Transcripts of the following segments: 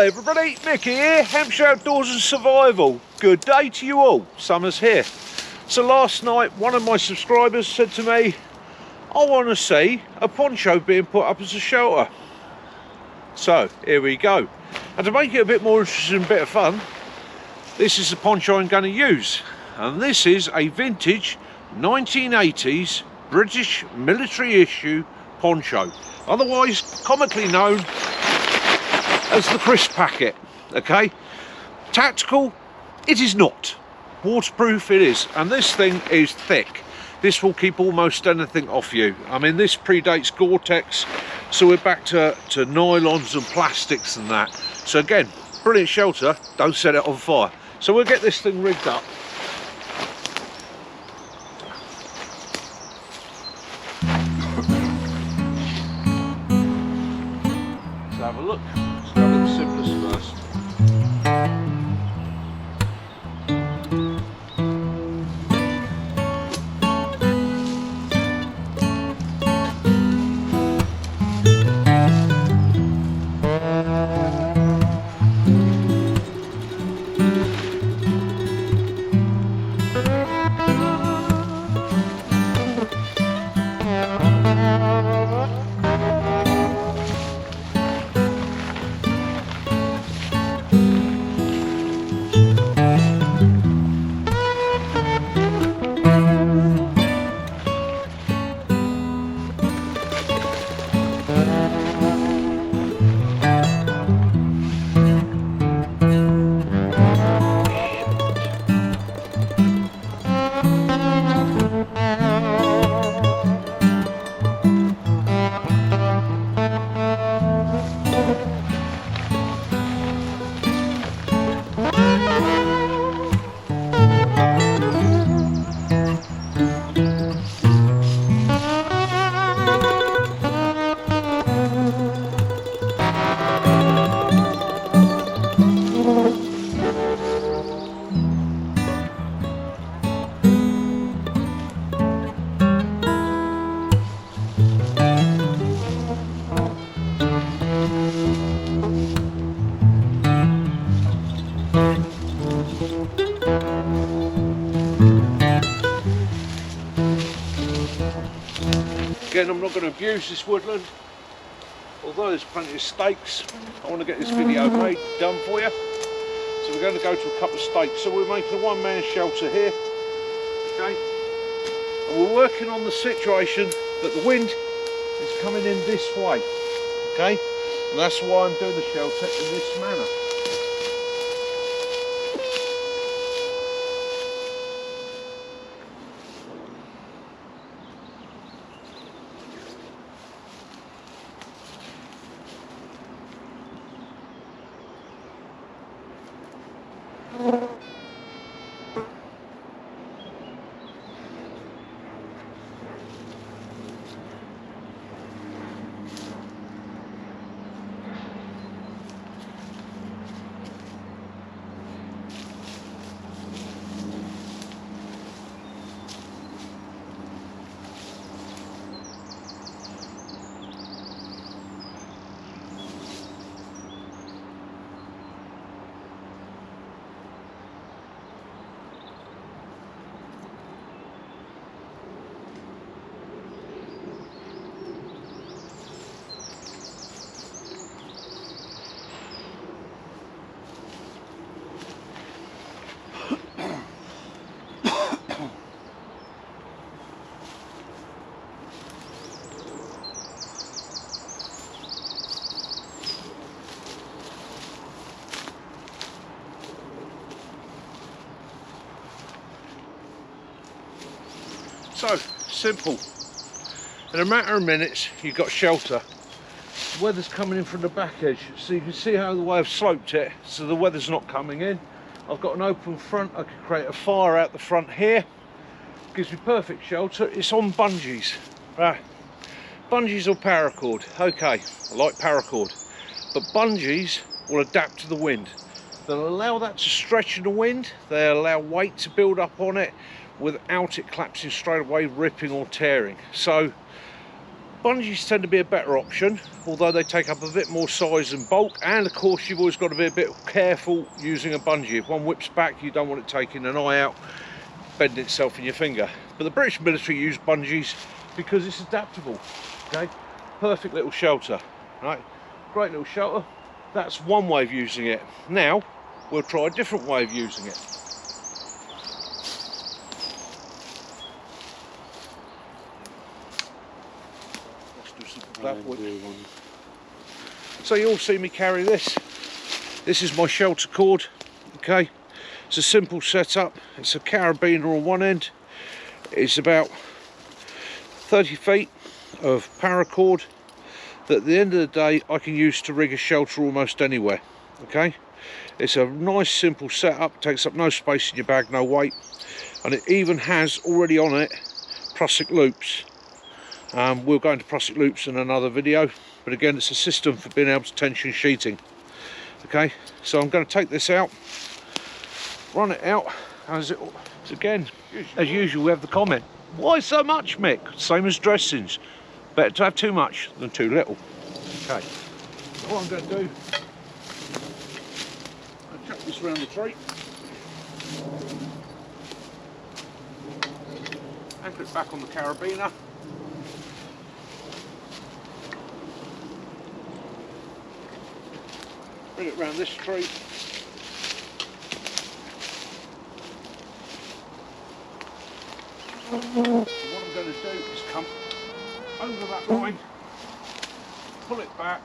Hi everybody, Nick here, Hampshire Outdoors and Survival. Good day to you all, summer's here. So last night one of my subscribers said to me, I want to see a poncho being put up as a shelter. So here we go. And to make it a bit more interesting and a bit of fun, this is the poncho I'm going to use. And this is a vintage 1980s British military issue poncho, otherwise comically known as the crisp packet. Okay, tactical it is not, waterproof it is, and this thing is thick. This will keep almost anything off you. I mean, this predates Gore-Tex, so we're back to nylons and plastics and that. So again, brilliant shelter, don't set it on fire. So we'll get this thing rigged up. Let's have a look. Let's go with the simplest first. Again, I'm not going to abuse this woodland, although there's plenty of stakes. I want to get this video made, done for you. So we're going to go to a couple of stakes. So we're making a one-man shelter here, okay? And we're working on the situation that the wind is coming in this way, okay? And that's why I'm doing the shelter in this manner. So simple, in a matter of minutes you've got shelter. The weather's coming in from the back edge, so you can see how the way I've sloped it, so the weather's not coming in. I've got an open front, I can create a fire out the front here, gives me perfect shelter. It's on bungees, bungees or paracord. Okay, I like paracord, but bungees will adapt to the wind. They'll allow that to stretch in the wind, they'll allow weight to build up on it without it collapsing straight away, ripping or tearing. So bungees tend to be a better option, although they take up a bit more size and bulk, and of course you've always got to be a bit careful using a bungee. If one whips back, you don't want it taking an eye out, bending itself in your finger. But the British military use bungees because it's adaptable. Okay, perfect little shelter, right? Great little shelter. That's one way of using it. Now we'll try a different way of using it. So you'll see me carry this. This is my shelter cord. Okay, it's a simple setup. It's a carabiner on one end. It's about 30 feet of paracord that at the end of the day I can use to rig a shelter almost anywhere. Okay, it's a nice simple setup, takes up no space in your bag, no weight, and it even has already on it Prusik loops. We'll go into Prusik loops in another video, but again it's a system for being able to tension sheeting. Okay, so I'm going to take this out, run it out, as usual we have the comment, why so much, Mick? Same as dressings, better to have too much than too little. Okay, so what I'm going to do, I'll chuck this around the tree, anchor it back on the carabiner. Bring it round this tree. So what I'm going to do is come over that line, pull it back,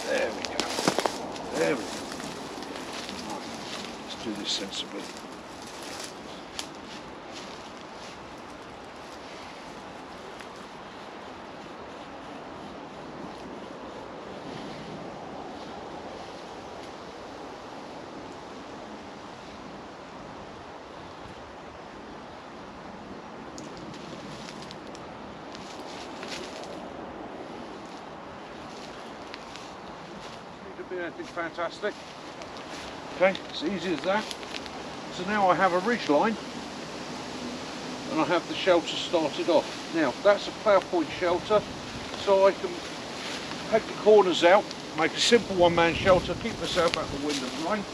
there we go, there we go. Let's do this sensibly. Anything fantastic. Okay, it's easy as that. So now I have a ridge line and I have the shelter started off. Now that's a plough point shelter, so I can take the corners out, make a simple one-man shelter, keep myself out the wind and rain.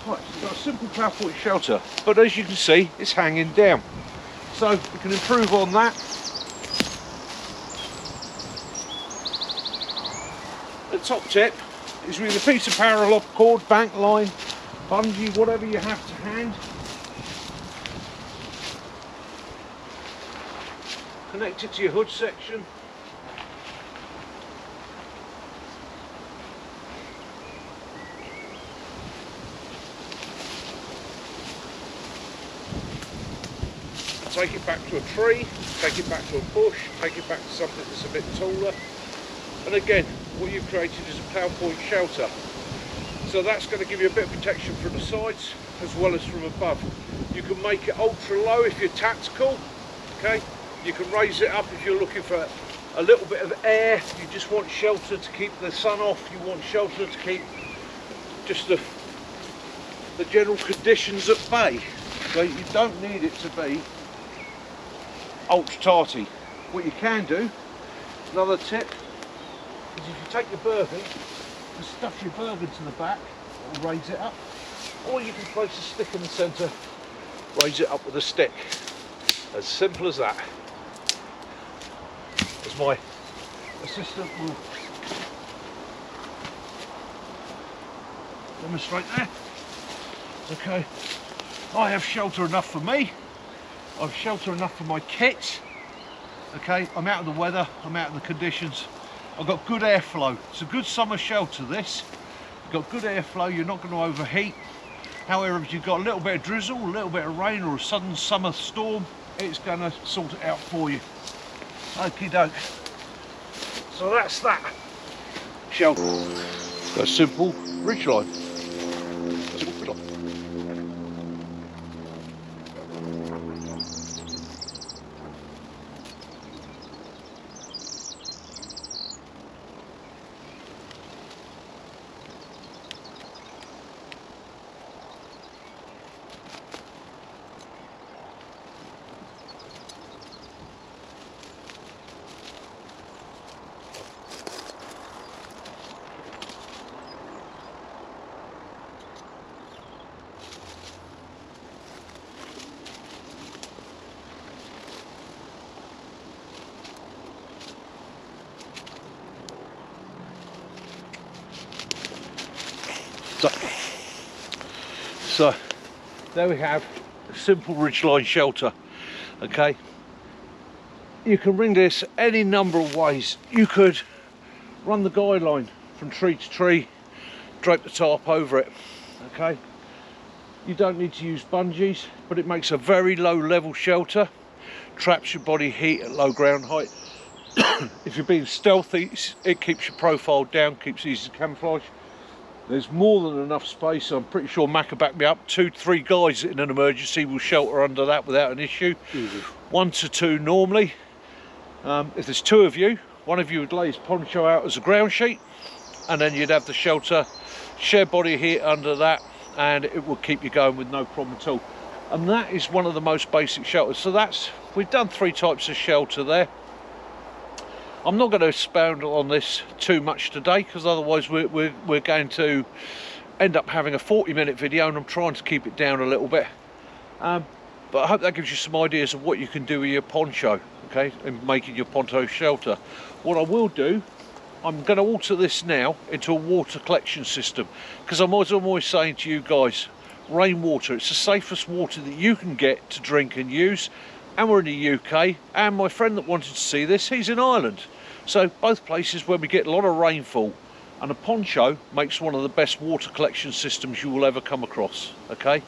Right, so we've got a simple plough point shelter, but as you can see, it's hanging down. So we can improve on that. The top tip is with a piece of parallel cord, bank line, bungee, whatever you have to hand. Connect it to your hood section. Take it back to a tree, take it back to a bush, take it back to something that's a bit taller. And again, what you've created is a plough point shelter. So that's going to give you a bit of protection from the sides as well as from above. You can make it ultra low if you're tactical, okay? You can raise it up if you're looking for a little bit of air, you just want shelter to keep the sun off, you want shelter to keep just the general conditions at bay. So you don't need it to be ultra tarty. What you can do, another tip, is if you take your Bergen, and stuff your Bergen to the back, it'll raise it up. Or you can place a stick in the centre, raise it up with a stick. As simple as that. As my assistant will demonstrate there. Okay, I have shelter enough for me. I've shelter enough for my kit. Okay, I'm out of the weather, I'm out of the conditions. I've got good airflow. It's a good summer shelter, this. You've got good airflow, you're not going to overheat. However, if you've got a little bit of drizzle, a little bit of rain or a sudden summer storm, it's going to sort it out for you. Okie doke. So that's that shelter. Got a simple ridge line. So there we have a simple ridgeline shelter. Okay, you can ring this any number of ways. You could run the guy line from tree to tree, drape the tarp over it. Okay, you don't need to use bungees, but it makes a very low level shelter, traps your body heat at low ground height. If you're being stealthy, it keeps your profile down, keeps easy to camouflage. There's more than enough space. I'm pretty sure Mac will back me up. 2-3 guys in an emergency will shelter under that without an issue. 1 to 2 normally. If there's 2 of you, one of you would lay his poncho out as a ground sheet, and then you'd have the shelter, share body heat under that, and it will keep you going with no problem at all. And that is one of the most basic shelters. So we've done 3 types of shelter there. I'm not going to expound on this too much today, because otherwise we're going to end up having a 40-minute video, and I'm trying to keep it down a little bit. But I hope that gives you some ideas of what you can do with your poncho, okay, and making your poncho shelter. What I will do, I'm going to alter this now into a water collection system, because I'm always saying to you guys, rainwater, it's the safest water that you can get to drink and use. And we're in the UK, and my friend that wanted to see this, he's in Ireland. So both places where we get a lot of rainfall, and a poncho makes one of the best water collection systems you will ever come across. Okay,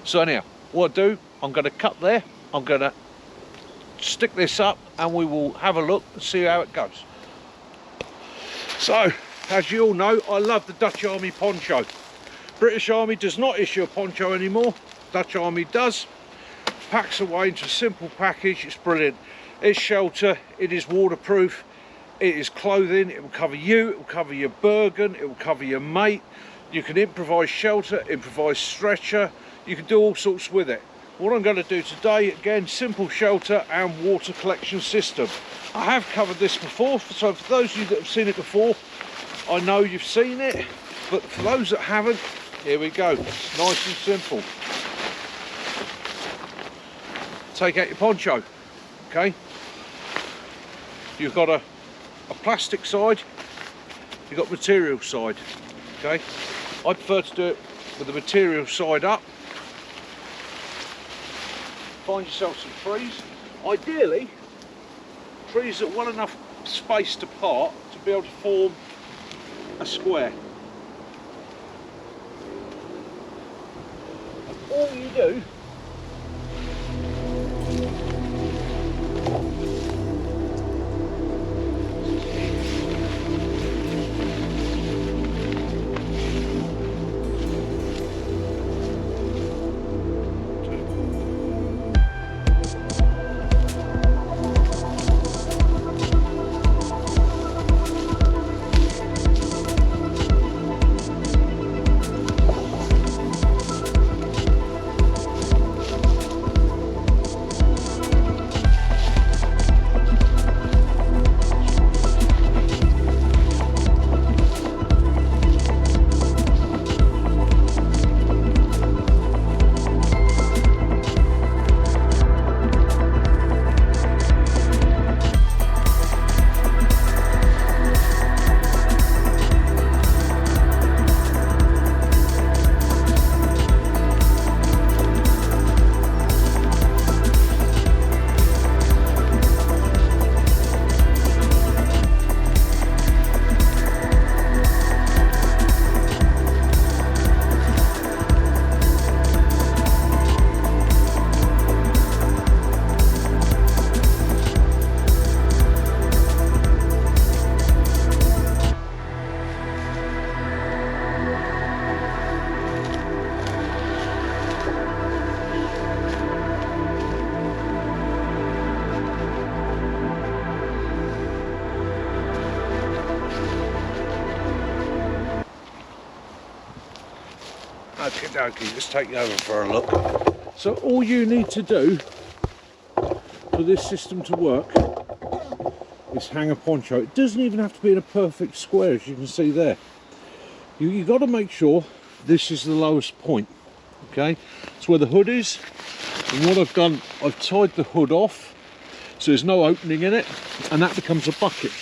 so anyhow, what I do, I'm going to cut there, I'm going to stick this up, and we will have a look and see how it goes. So, as you all know, I love the Dutch Army poncho. British Army does not issue a poncho anymore, Dutch Army does. Packs away into a simple package. It's brilliant. It's shelter, it is waterproof, it is clothing, it will cover you, it will cover your Bergen, it will cover your mate. You can improvise shelter, improvise stretcher, you can do all sorts with it. What I'm going to do today, again, simple shelter and water collection system. I have covered this before, so for those of you that have seen it before, I know you've seen it, but for those that haven't, here we go. It's nice and simple. Take out your poncho, okay? You've got a plastic side, you've got material side, okay? I prefer to do it with the material side up. Find yourself some trees, ideally trees that are well enough spaced apart to be able to form a square. And all you do Okay, dokie, let's take you over for a look. So all you need to do for this system to work is hang a poncho. It doesn't even have to be in a perfect square, as you can see there. You've got to make sure this is the lowest point. Okay, it's where the hood is, and what I've done, I've tied the hood off so there's no opening in it, and that becomes a bucket.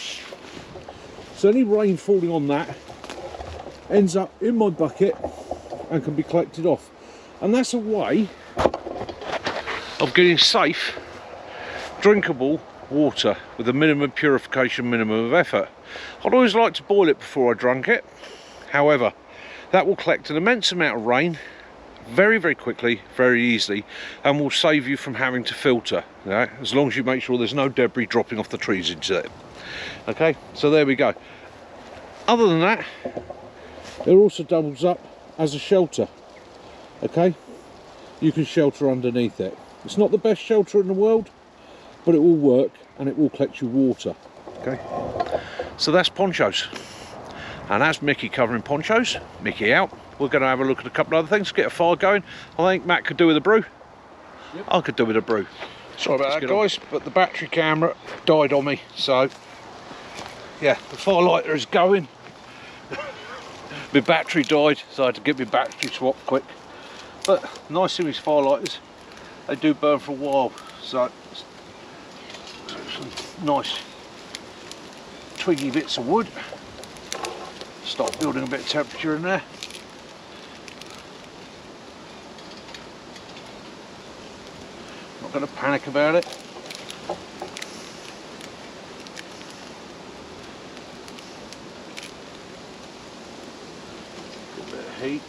So any rain falling on that ends up in my bucket and can be collected off, and that's a way of getting safe, drinkable water with a minimum purification, minimum of effort. I'd always like to boil it before I drunk it. However, that will collect an immense amount of rain very, very quickly, very easily, and will save you from having to filter, as long as you make sure there's no debris dropping off the trees into it. Okay, so there we go. Other than that, it also doubles up as a shelter. Okay, you can shelter underneath it. It's not the best shelter in the world, but it will work and it will collect you water. Okay, so that's ponchos, and that's Mickey covering ponchos. Mickey out. We're going to have a look at a couple of other things, get a fire going. I think Matt could do with a brew. Yep. I could do with a brew. Sorry about that, guys, but the battery camera died on me, so yeah, the firelighter is going. My battery died, so I had to get my battery swapped quick. But nice thing with firelighters, they do burn for a while, so some nice twiggy bits of wood. Start building a bit of temperature in there. Not going to panic about it. Good bit of heat.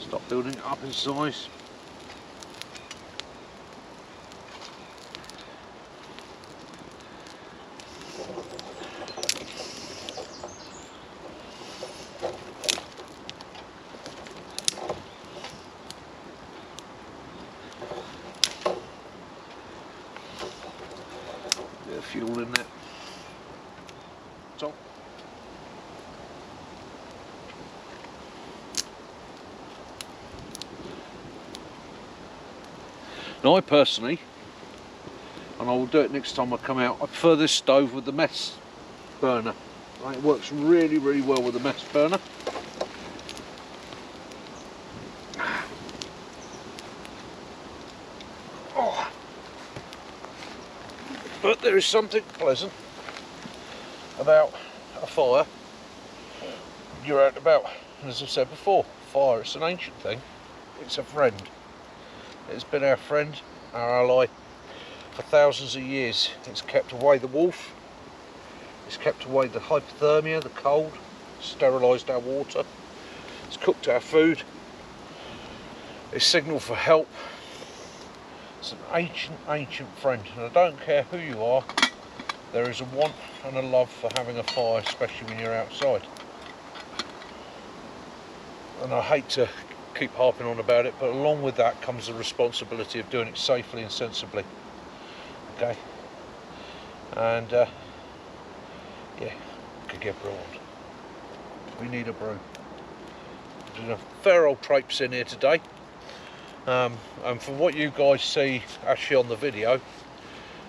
Start building it up in size. Bit of fuel in there. Top. Now I personally, and I will do it next time I come out, I prefer this stove with the mess burner. Right, it works really, really well with the mess burner. Oh. But there is something pleasant about a fire. You're out and about, and as I said before, fire, it's an ancient thing, it's a friend. It's been our friend, our ally, for thousands of years. It's kept away the wolf, it's kept away the hypothermia, the cold, sterilised our water, it's cooked our food, it's signalled for help. It's an ancient, ancient friend, and I don't care who you are, there is a want and a love for having a fire, especially when you're outside. And I hate to keep harping on about it, but along with that comes the responsibility of doing it safely and sensibly. Okay, and yeah, could get brewed. We need a brew. There's a fair old traipse in here today, and from what you guys see actually on the video,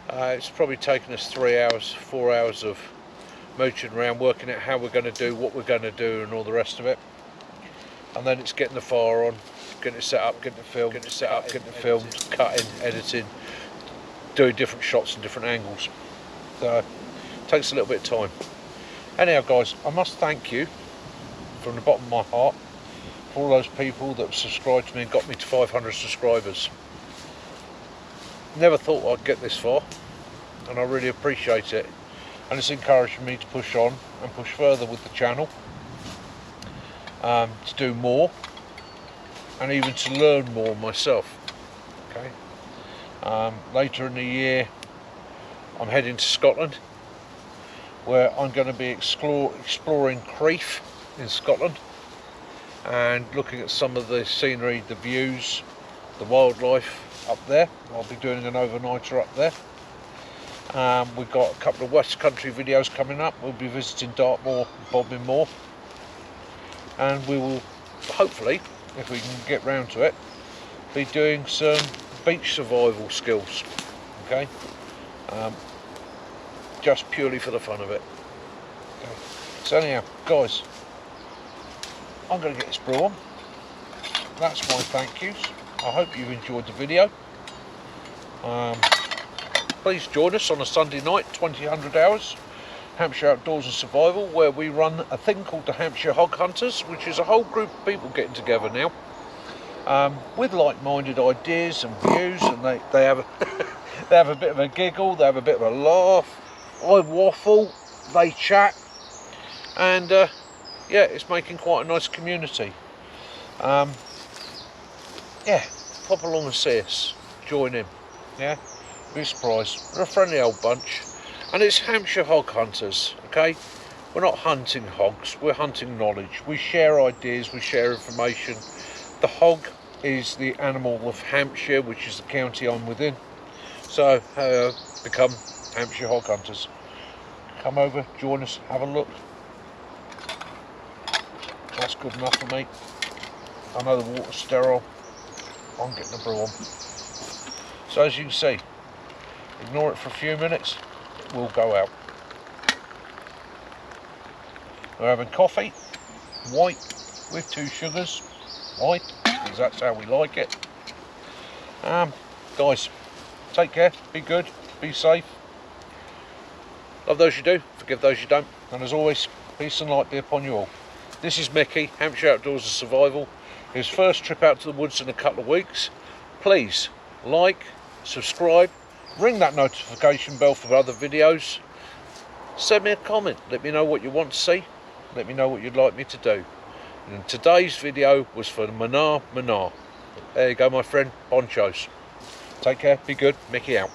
it's probably taken us 3 hours, 4 hours of mooching around, working out how we're going to do what we're going to do and all the rest of it. And then it's getting the fire on, getting it set up, getting it filmed, getting it set up, getting it filmed, cutting, editing, doing different shots and different angles. So it takes a little bit of time. Anyhow, guys, I must thank you from the bottom of my heart for all those people that subscribed to me and got me to 500 subscribers. Never thought I'd get this far, and I really appreciate it. And it's encouraging me to push on and push further with the channel. To do more and even to learn more myself. Okay. Later in the year I'm heading to Scotland, where I'm going to be exploring Crieff in Scotland and looking at some of the scenery, the views, the wildlife up there. I'll be doing an overnighter up there, We've got a couple of West Country videos coming up. We'll be visiting Dartmoor, Bodmin Moor, and we will hopefully, if we can get round to it, be doing some beach survival skills. Okay, just purely for the fun of it. Okay. So anyhow, guys, I'm going to get this brew on. That's my thank yous. I hope you've enjoyed the video. Please join us on a Sunday night, 2000 hours, Hampshire Outdoors and Survival, where we run a thing called the Hampshire Hog Hunters, which is a whole group of people getting together now, with like-minded ideas and views, and they have a they have a bit of a giggle, they have a bit of a laugh, I waffle, they chat, and yeah, it's making quite a nice community. Yeah, pop along and see us, join in, yeah, be surprised. We're a friendly old bunch, and it's Hampshire Hog Hunters, okay? We're not hunting hogs, we're hunting knowledge. We share ideas, we share information. The hog is the animal of Hampshire, which is the county I'm within. So, become Hampshire Hog Hunters. Come over, join us, have a look. That's good enough for me. I know the water's sterile. I'm getting the brew on. So as you can see, ignore it for a few minutes, it will go out. We're having coffee, white, with 2 sugars, white, because that's how we like it. Guys, take care, be good, be safe. Love those you do, forgive those you don't. And as always, peace and light be upon you all. This is Mickey, Hampshire Outdoors and Survival. His first trip out to the woods in a couple of weeks. Please like, subscribe, ring that notification bell for other videos. Send me a comment, let me know what you want to see, let me know what you'd like me to do. And today's video was for Manar. There you go, my friend, ponchos. Take care, be good, Mickey out.